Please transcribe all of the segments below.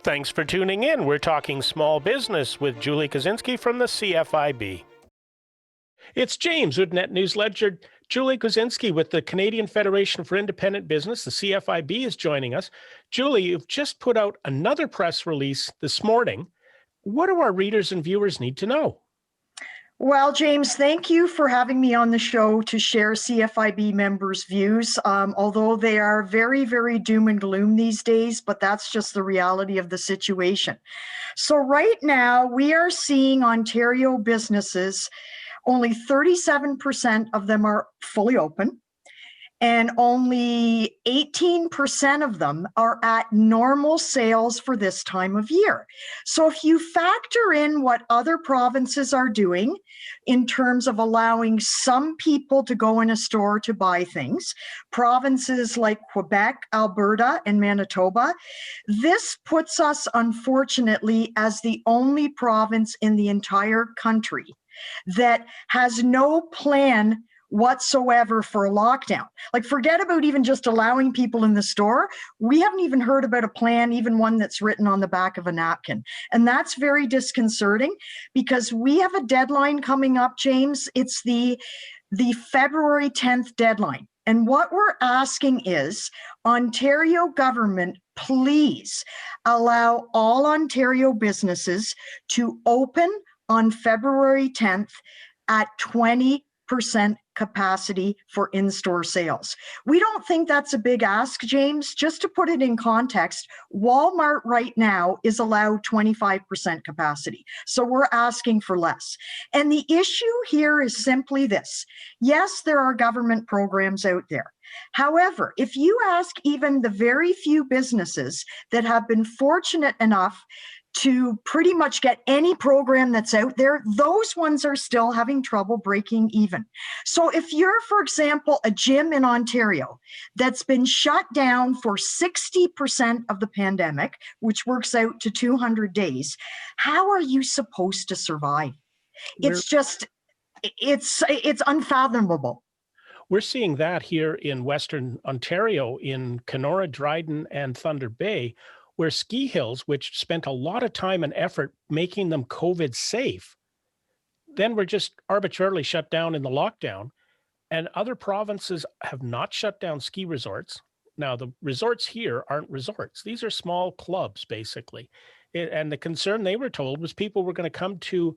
Thanks for tuning in. We're talking small business with Julie Kwiecinski from the CFIB. It's James with NetNewsLedger. Julie Kwiecinski with the Canadian Federation for Independent Business, the CFIB, is joining us. Julie, you've just put out another press release this morning. What do our readers and viewers need to know? Well, James, thank you for having me on the show to share CFIB members' views, although they are very, very doom and gloom these days, but that's just the reality of the situation. So right now, we are seeing Ontario businesses, only 37% of them are fully open, and only 18% of them are at normal sales for this time of year. So if you factor in what other provinces are doing in terms of allowing some people to go in a store to buy things, provinces like Quebec, Alberta, and Manitoba, this puts us, unfortunately, as the only province in the entire country that has no plan whatsoever for a lockdown. Like, forget about even just allowing people in the store. We haven't even heard about a plan, even one that's written on the back of a napkin. And that's very disconcerting because we have a deadline coming up, James. It's the February 10th deadline. And what we're asking is, Ontario government, please allow all Ontario businesses to open on February 10th at 20% capacity for in-store sales. We don't think that's a big ask, James. Just to put it in context, Walmart right now is allowed 25% capacity. So we're asking for less. And the issue here is simply this. Yes, there are government programs out there. However, if you ask even the very few businesses that have been fortunate enough to pretty much get any program that's out there, those ones are still having trouble breaking even. So if you're, for example, a gym in Ontario that's been shut down for 60% of the pandemic, which works out to 200 days, how are you supposed to survive? It's unfathomable. We're seeing that here in Western Ontario, in Kenora, Dryden, and Thunder Bay, where ski hills, which spent a lot of time and effort making them COVID safe, then were just arbitrarily shut down in the lockdown. And other provinces have not shut down ski resorts. Now, the resorts here aren't resorts. These are small clubs, basically. And the concern they were told was people were going to come to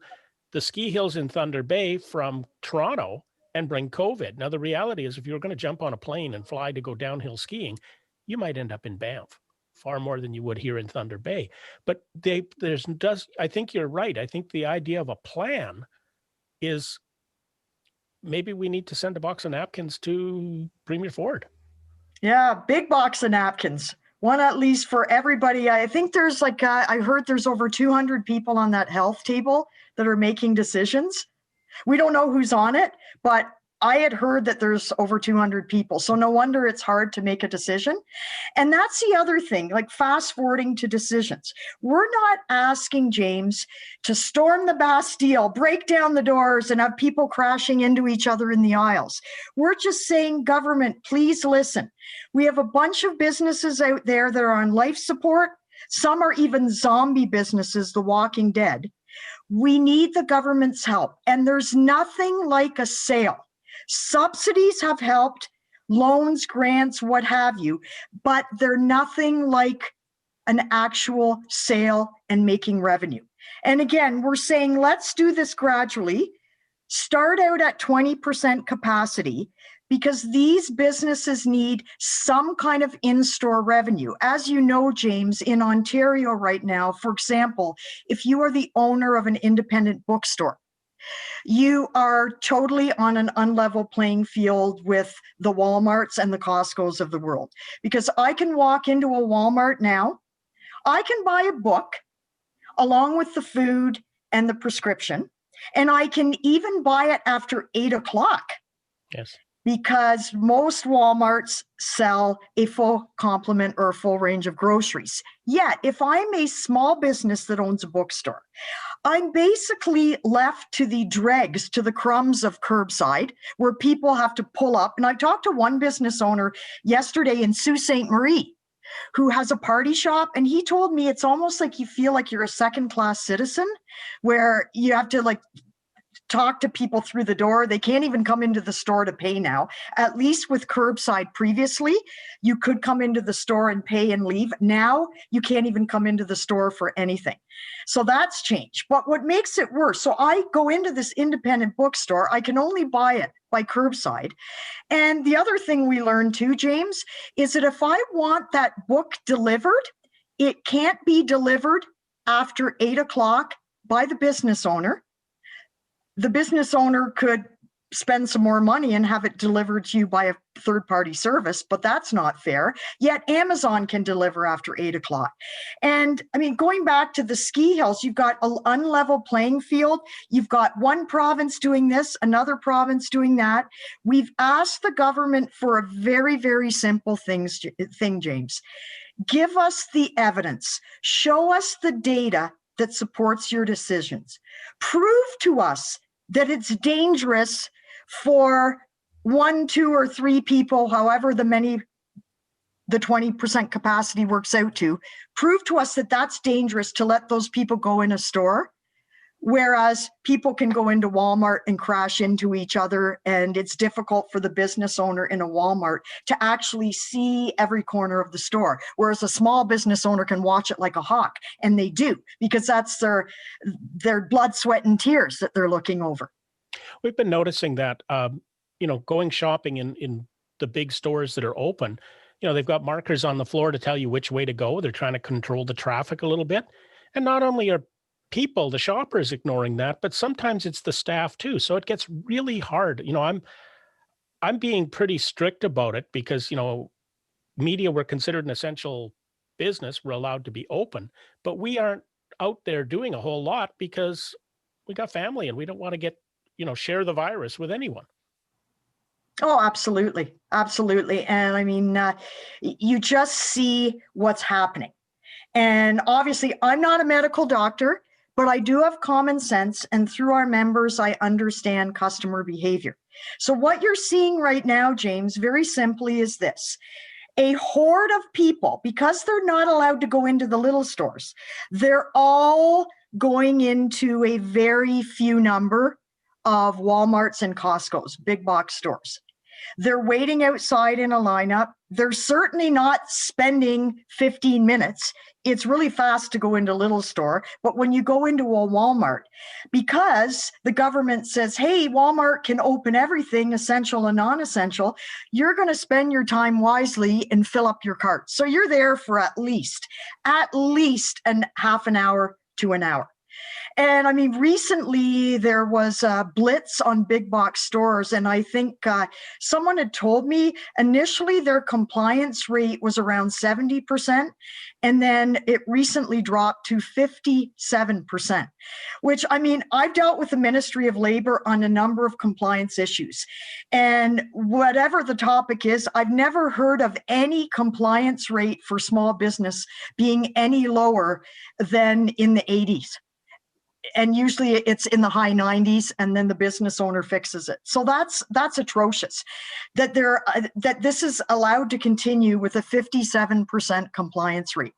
the ski hills in Thunder Bay from Toronto and bring COVID. Now, the reality is if you were going to jump on a plane and fly to go downhill skiing, you might end up in Banff, far more than you would here in Thunder Bay. But I think you're right. I think the idea of a plan is maybe we need to send a box of napkins to Premier Ford. Yeah, big box of napkins. One at least for everybody. I think there's I heard there's over 200 people on that health table that are making decisions. We don't know who's on it, but I had heard that there's over 200 people. So no wonder it's hard to make a decision. And that's the other thing, like fast forwarding to decisions. We're not asking, James, to storm the Bastille, break down the doors and have people crashing into each other in the aisles. We're just saying, government, please listen. We have a bunch of businesses out there that are on life support. Some are even zombie businesses, the Walking Dead. We need the government's help. And there's nothing like a sale. Subsidies have helped, loans, grants, what have you, but they're nothing like an actual sale and making revenue. And again, we're saying, let's do this gradually. Start out at 20% capacity because these businesses need some kind of in-store revenue. As you know, James, in Ontario right now, for example, if you are the owner of an independent bookstore, you are totally on an unlevel playing field with the Walmarts and the Costcos of the world. Because I can walk into a Walmart now, I can buy a book along with the food and the prescription, and I can even buy it after 8 o'clock. Yes. Because most Walmarts sell a full complement or a full range of groceries. Yet, if I'm a small business that owns a bookstore, I'm basically left to the dregs, to the crumbs of curbside, where people have to pull up. And I talked to one business owner yesterday in Sault Ste. Marie, who has a party shop, and he told me it's almost like you feel like you're a second-class citizen, where you have to like talk to people through the door. They can't even come into the store to pay now. At least with curbside previously, you could come into the store and pay and leave. Now you can't even come into the store for anything. So that's changed. But what makes it worse, so I go into this independent bookstore, I can only buy it by curbside. And the other thing we learned too, James, is that if I want that book delivered, it can't be delivered after 8 o'clock by the business owner. The business owner could spend some more money and have it delivered to you by a third-party service, but that's not fair. Yet Amazon can deliver after 8 o'clock. And I mean, going back to the ski hills, you've got an unlevel playing field. You've got one province doing this, another province doing that. We've asked the government for a very, very simple thing, James. Give us the evidence. Show us the data that supports your decisions. Prove to us that it's dangerous for 1, 2, or 3 people, however the 20% capacity works out to. Prove to us that that's dangerous to let those people go in a store, whereas people can go into Walmart and crash into each other, and it's difficult for the business owner in a Walmart to actually see every corner of the store, whereas a small business owner can watch it like a hawk, and they do, because that's their blood, sweat, and tears that they're looking over. We've been noticing that, going shopping in the big stores that are open, they've got markers on the floor to tell you which way to go. They're trying to control the traffic a little bit. And not only are people, the shoppers, ignoring that, but sometimes it's the staff too. So it gets really hard. I'm being pretty strict about it because, media, we're considered an essential business. We're allowed to be open, but we aren't out there doing a whole lot because we got family and we don't want to get, share the virus with anyone. Oh, absolutely. Absolutely. And I mean, you just see what's happening. And obviously, I'm not a medical doctor, but I do have common sense. And through our members, I understand customer behavior. So what you're seeing right now, James, very simply is this. A horde of people, because they're not allowed to go into the little stores, they're all going into a very few number of Walmarts and Costco's, big box stores. They're waiting outside in a lineup. They're certainly not spending 15 minutes. It's really fast to go into little store. But when you go into a Walmart, because the government says, hey, Walmart can open everything, essential and non-essential, you're going to spend your time wisely and fill up your cart. So you're there for at least half an hour to an hour. And I mean, recently there was a blitz on big box stores, and I think someone had told me initially their compliance rate was around 70%, and then it recently dropped to 57%, which, I mean, I've dealt with the Ministry of Labor on a number of compliance issues, and whatever the topic is, I've never heard of any compliance rate for small business being any lower than in the 80s. And usually it's in the high 90s, and then the business owner fixes it. So that's atrocious that this is allowed to continue with a 57% compliance rate.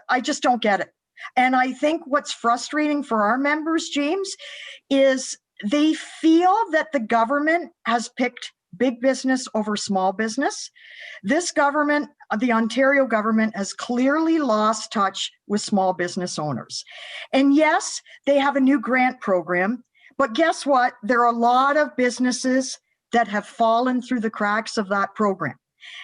I just don't get it. And I think what's frustrating for our members, James, is they feel that the government has picked big business over small business. This government, the Ontario government, has clearly lost touch with small business owners. And yes, they have a new grant program, but guess what? There are a lot of businesses that have fallen through the cracks of that program.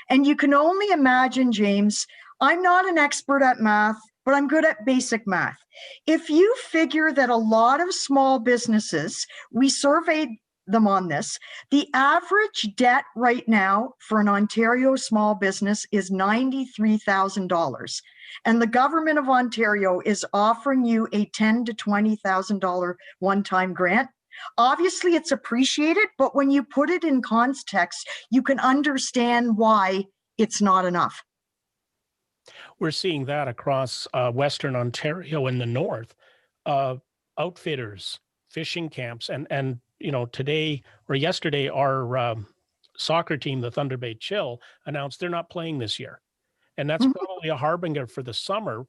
And you can only imagine, James, I'm not an expert at math, but I'm good at basic math. If you figure that a lot of small businesses, we surveyed them on this, the average debt right now for an Ontario small business is $93,000. And the government of Ontario is offering you a $10,000 to $20,000 one-time grant. Obviously, it's appreciated, but when you put it in context, you can understand why it's not enough. We're seeing that across Western Ontario in the north, outfitters, fishing camps, and today or yesterday, our soccer team, the Thunder Bay Chill, announced they're not playing this year. And that's Mhm. probably a harbinger for the summer.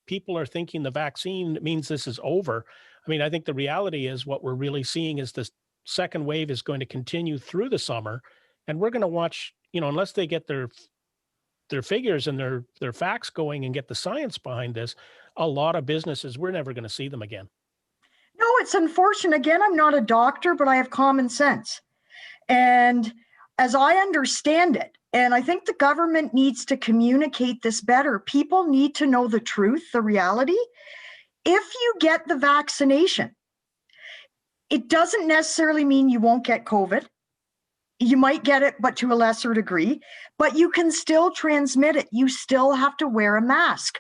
People are thinking the vaccine means this is over. I mean, I think the reality is what we're really seeing is this second wave is going to continue through the summer, and we're going to watch, unless they get their figures and their facts going and get the science behind this, a lot of businesses, we're never going to see them again. No, it's unfortunate. Again, I'm not a doctor, but I have common sense. And as I understand it, and I think the government needs to communicate this better, people need to know the truth, the reality. If you get the vaccination, it doesn't necessarily mean you won't get COVID. You might get it, but to a lesser degree, but you can still transmit it. You still have to wear a mask.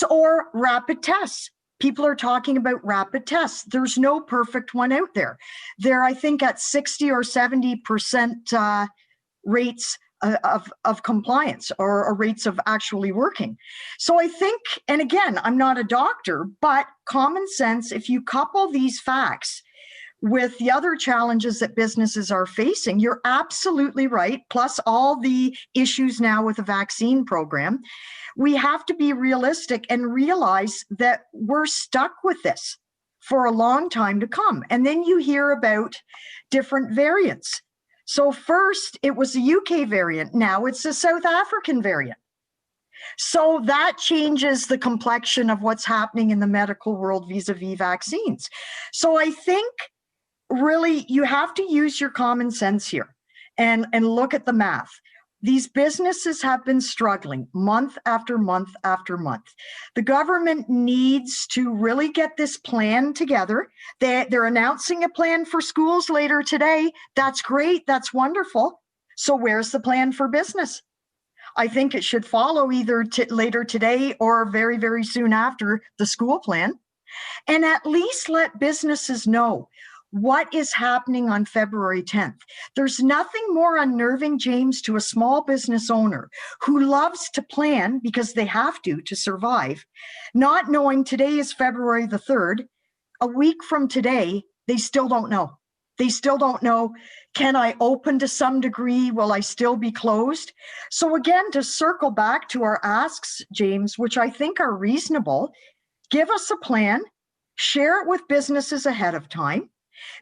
Or rapid tests. People are talking about rapid tests. There's no perfect one out there. They're, I think, at 60 or 70% rates of compliance or rates of actually working. So I think, and again, I'm not a doctor, but common sense, if you couple these facts with the other challenges that businesses are facing, you're absolutely right. Plus all the issues now with the vaccine program, we have to be realistic and realize that we're stuck with this for a long time to come. And then you hear about different variants. So first it was the UK variant, now it's the South African variant. So that changes the complexion of what's happening in the medical world vis-a-vis vaccines. So I think really you have to use your common sense here and look at the math. These businesses have been struggling month after month after month. The government needs to really get this plan together. They're announcing a plan for schools later today. That's great. That's wonderful. So where's the plan for business? I think it should follow either later today or very, very soon after the school plan. And at least let businesses know what is happening on February 10th. There's nothing more unnerving, James, to a small business owner who loves to plan because they have to survive, not knowing today is February the 3rd. A week from today, they still don't know. They still don't know, can I open to some degree? Will I still be closed? So again, to circle back to our asks, James, which I think are reasonable, give us a plan, share it with businesses ahead of time.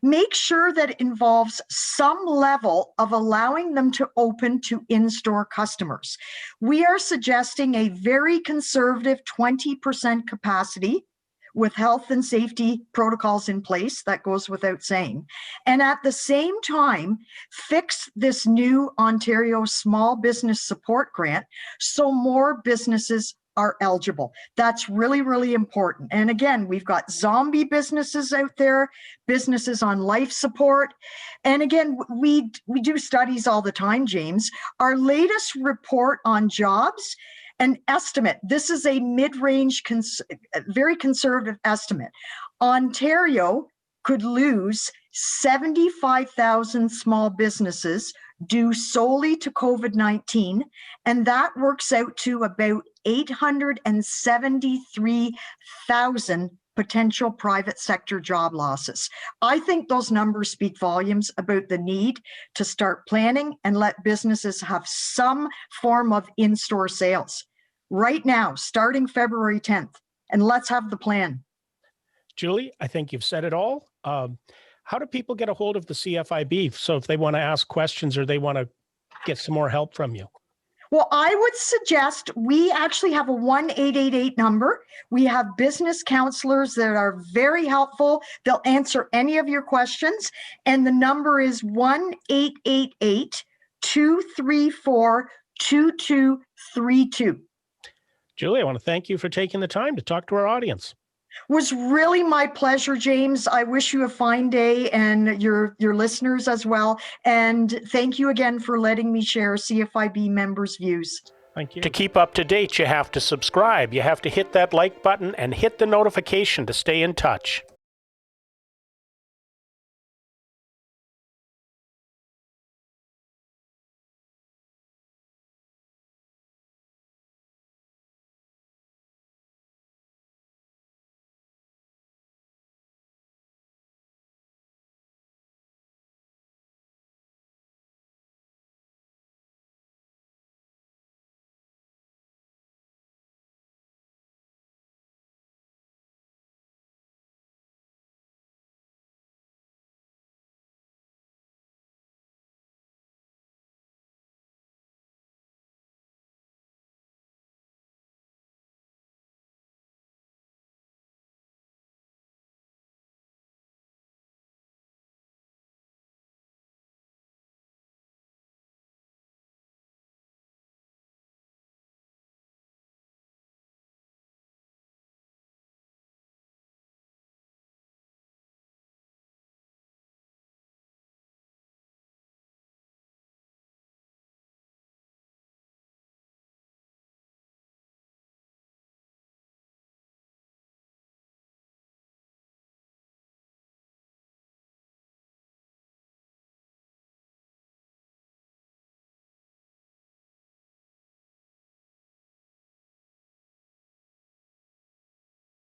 Make sure that it involves some level of allowing them to open to in-store customers. We are suggesting a very conservative 20% capacity with health and safety protocols in place. That goes without saying. And at the same time, fix this new Ontario Small Business Support Grant so more businesses are eligible. That's really, really important. And again, we've got zombie businesses out there, businesses on life support. And again, we do studies all the time, James. Our latest report on jobs, an estimate, this is a mid-range, very conservative estimate. Ontario could lose 75,000 small businesses due solely to COVID-19, and that works out to about 873,000 potential private sector job losses. I think those numbers speak volumes about the need to start planning and let businesses have some form of in-store sales right now, starting February 10th, and let's have the plan. Julie, I think you've said it all. How do people get a hold of the CFIB? So if they want to ask questions or they want to get some more help from you. Well, I would suggest we actually have a 1-888 number. We have business counselors that are very helpful. They'll answer any of your questions. And the number is 1-888-234-2232. Julie, I want to thank you for taking the time to talk to our audience. Was really my pleasure, James. I wish you a fine day and your listeners as well. And thank you again for letting me share CFIB members' views. Thank you. To keep up to date, you have to subscribe. You have to hit that like button and hit the notification to stay in touch.